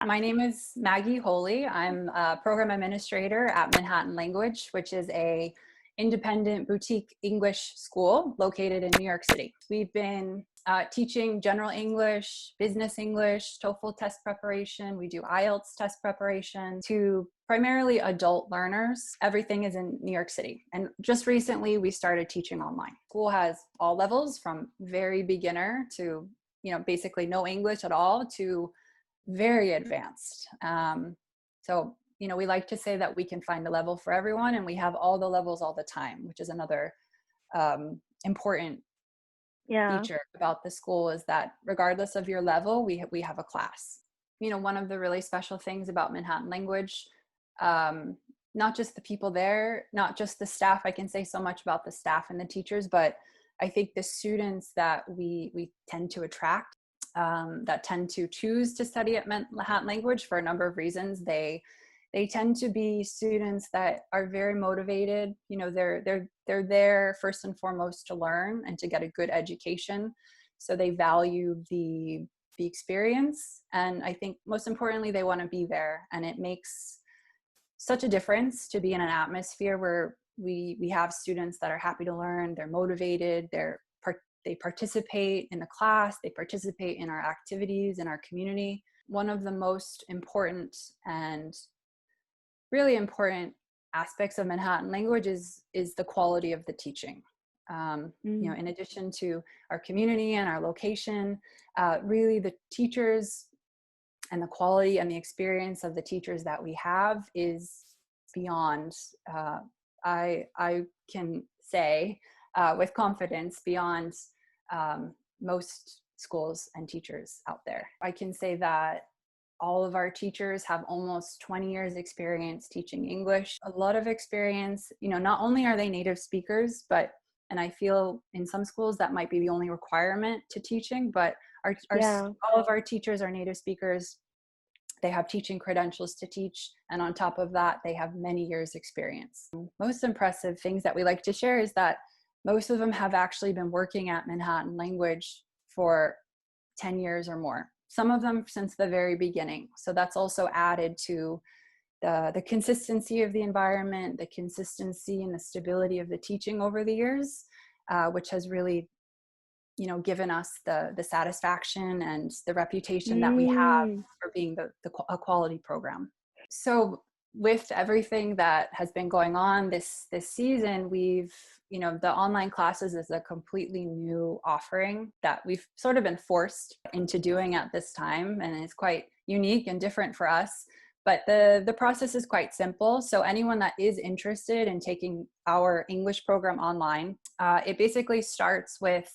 My name is Maggie Holy. I'm a program administrator at Manhattan Language, which is a independent boutique English school located in New York City. We've been teaching general English, business English, TOEFL test preparation. We do IELTS test preparation to primarily adult learners. Everything is in New York City. And just recently we started teaching online. School has all levels from very beginner to, basically no English at all to very advanced. We like to say that we can find a level for everyone, and we have all the levels all the time, which is another important feature about the school, is that regardless of your level, we have a class. One of the really special things about Manhattan Language, not just the people there, not just the staff. I can say so much about the staff and the teachers, but I think the students that we tend to attract, that tend to choose to study at Manhattan Language for a number of reasons. They tend to be students that are very motivated. They're there first and foremost to learn and to get a good education. So they value the experience. And I think most importantly, they want to be there. And it makes such a difference to be in an atmosphere where we have students that are happy to learn, they're motivated, they participate in the class, they participate in our activities in our community. One of the most important and really important aspects of Manhattan Language is the quality of the teaching. In addition to our community and our location, really the teachers and the quality and the experience of the teachers that we have is beyond, I can say with confidence, beyond most schools and teachers out there. I can say that all of our teachers have almost 20 years experience teaching English, a lot of experience. Not only are they native speakers, and I feel in some schools that might be the only requirement to teaching, but all of our teachers are native speakers. They have teaching credentials to teach. And on top of that, they have many years experience. Most impressive things that we like to share is that most of them have actually been working at Manhattan Language for 10 years or more. Some of them since the very beginning. So that's also added to the consistency of the environment, the consistency and the stability of the teaching over the years, which has really, given us the satisfaction and the reputation that we have for being a quality program. So with everything that has been going on this season, we've, the online classes is a completely new offering that we've sort of been forced into doing at this time. And it's quite unique and different for us. But the process is quite simple. So anyone that is interested in taking our English program online, it basically starts with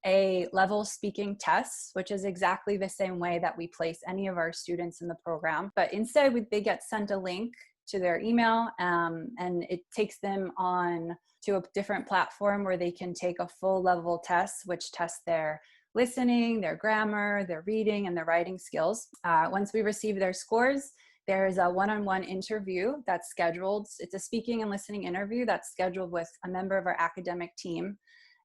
a level speaking test, which is exactly the same way that we place any of our students in the program. But instead, they get sent a link to their email, and it takes them on to a different platform where they can take a full level test, which tests their listening, their grammar, their reading, and their writing skills. Once we receive their scores, there's a one-on-one interview that's scheduled. It's a speaking and listening interview that's scheduled with a member of our academic team.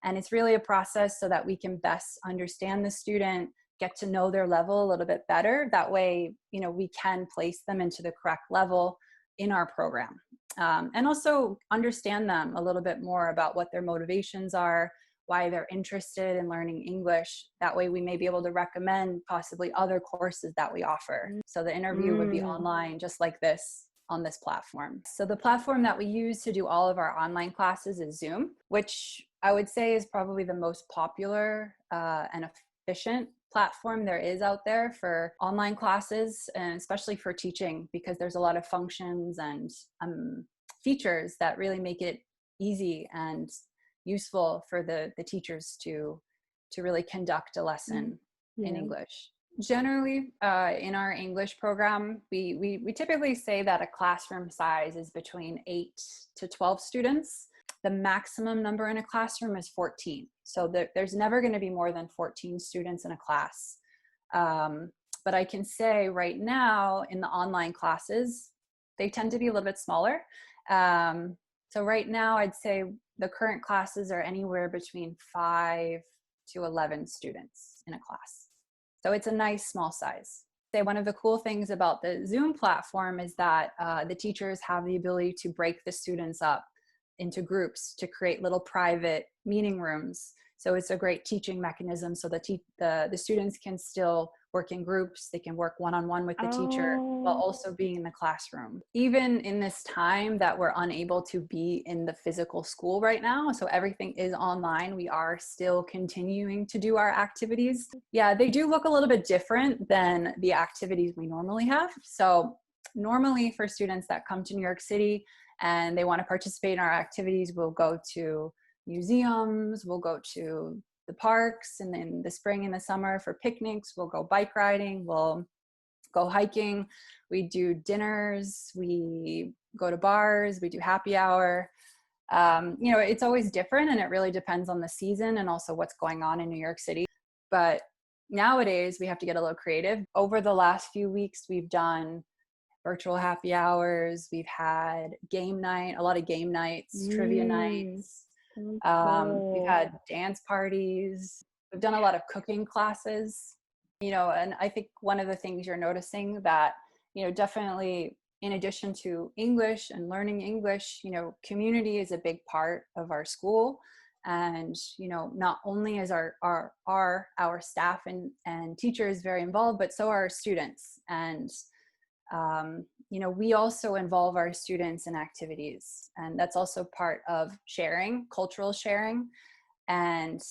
And it's really a process so that we can best understand the student, get to know their level a little bit better. That way, we can place them into the correct level in our program. And also understand them a little bit more about what their motivations are, why they're interested in learning English. That way we may be able to recommend possibly other courses that we offer. So the interview would be online, just like this, on this platform. So the platform that we use to do all of our online classes is Zoom, which I would say is probably the most popular and efficient platform there is out there for online classes, and especially for teaching, because there's a lot of functions and features that really make it easy and useful for the teachers to really conduct a lesson in English. Generally, in our English program, we typically say that a classroom size is between 8 to 12 students. The maximum number in a classroom is 14. So there's never going to be more than 14 students in a class. But I can say right now in the online classes, they tend to be a little bit smaller. So right now, I'd say the current classes are anywhere between 5 to 11 students in a class. So it's a nice small size. say one of the cool things about the Zoom platform is that the teachers have the ability to break the students up into groups to create little private meeting rooms. So it's a great teaching mechanism so that the students can still work in groups. They can work one-on-one with the teacher while also being in the classroom. Even in this time that we're unable to be in the physical school right now, so everything is online, we are still continuing to do our activities. Yeah, they do look a little bit different than the activities we normally have. So normally for students that come to New York City and they want to participate in our activities, we'll go to museums, we'll go to the parks, and in the spring and the summer for picnics, we'll go bike riding, we'll go hiking, we do dinners, we go to bars, we do happy hour. You know, it's always different and it really depends on the season and also what's going on in New York City. But nowadays we have to get a little creative. Over the last few weeks, we've done virtual happy hours, we've had game night, a lot of game nights, trivia nights. We've had dance parties. We've done a lot of cooking classes, you know, and I think one of the things you're noticing that, you know, definitely in addition to English and learning English, you know, community is a big part of our school. And, you know, not only is our staff and teachers very involved, but so are our students. And, you know, we also involve our students in activities, and that's also part of sharing, cultural sharing. And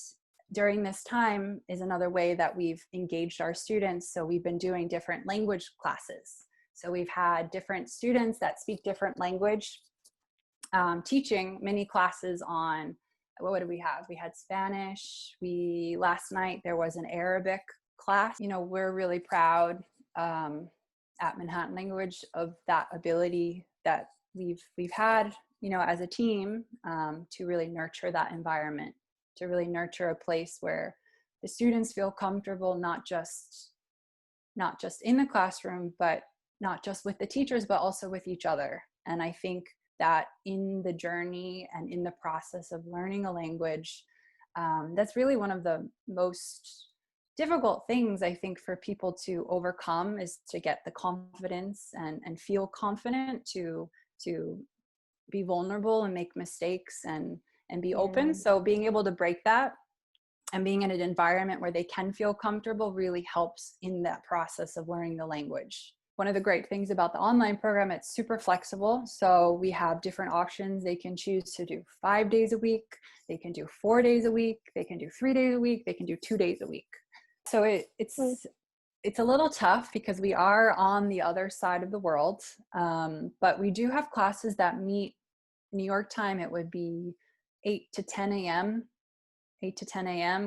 during this time is another way that we've engaged our students. So we've been doing different language classes. So we've had different students that speak different language, teaching mini classes on, what did we have? We had Spanish. Last night there was an Arabic class. You know, we're really proud at Manhattan Language of that ability that we've had, you know, as a team, to really nurture that environment, to really nurture a place where the students feel comfortable, not just in the classroom, but not just with the teachers, but also with each other. And I think that in the journey and in the process of learning a language, that's really one of the most difficult things I think for people to overcome, is to get the confidence and feel confident to be vulnerable and make mistakes and be open. So being able to break that and being in an environment where they can feel comfortable really helps in that process of learning the language. One of the great things about the online program, it's super flexible. So we have different options. They can choose to do 5 days a week. They can do 4 days a week. They can do 3 days a week. They can do 2 days a week. So it's a little tough because we are on the other side of the world. But we do have classes that meet New York time. It would be 8 to 10 a.m.,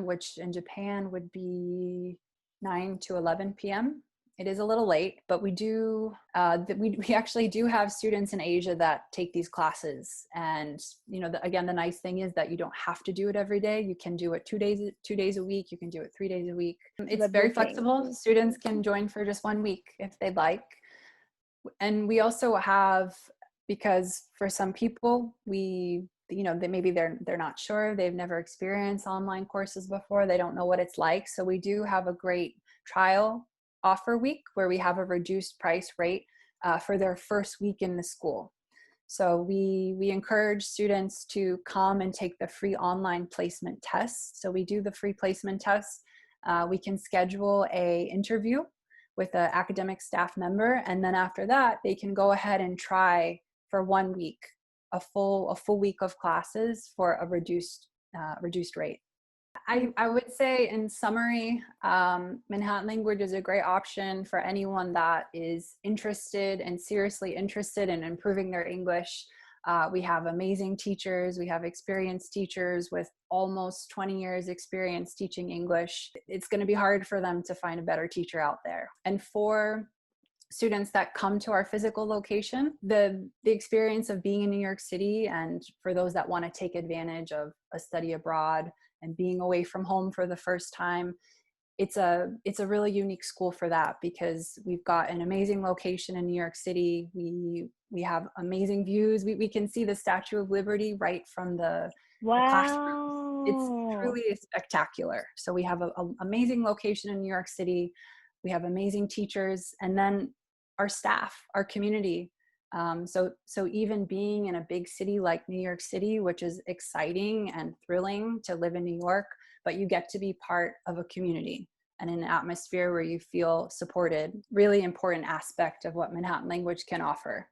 which in Japan would be 9 to 11 p.m. It is a little late, but we we actually do have students in Asia that take these classes. And, you know, again, the nice thing is that you don't have to do it every day. You can do it 2 days a week. You can do it 3 days a week. It's very flexible. Students can join for just 1 week if they'd like. And we also have, because for some people, maybe they're not sure. They've never experienced online courses before. They don't know what it's like. So we do have a great trial offer week where we have a reduced price rate for their first week in the school. So we encourage students to come and take the free online placement test. So we do the free placement test. We can schedule an interview with an academic staff member, and then after that, they can go ahead and try for 1 week, a full week of classes for a reduced rate. I would say, in summary, Manhattan Language is a great option for anyone that is interested and seriously interested in improving their English. We have amazing teachers. We have experienced teachers with almost 20 years experience teaching English. It's going to be hard for them to find a better teacher out there. And for students that come to our physical location, the experience of being in New York City, and for those that want to take advantage of a study abroad and being away from home for the first time, it's a really unique school for that, because we've got an amazing location in New York City. We have amazing views. We can see the Statue of Liberty right from the classroom. It's truly spectacular. So we have an amazing location in New York City. We have amazing teachers, and then our staff, our community. So even being in a big city like New York City, which is exciting and thrilling to live in New York, but you get to be part of a community and an atmosphere where you feel supported. Really important aspect of what Manhattan Language can offer.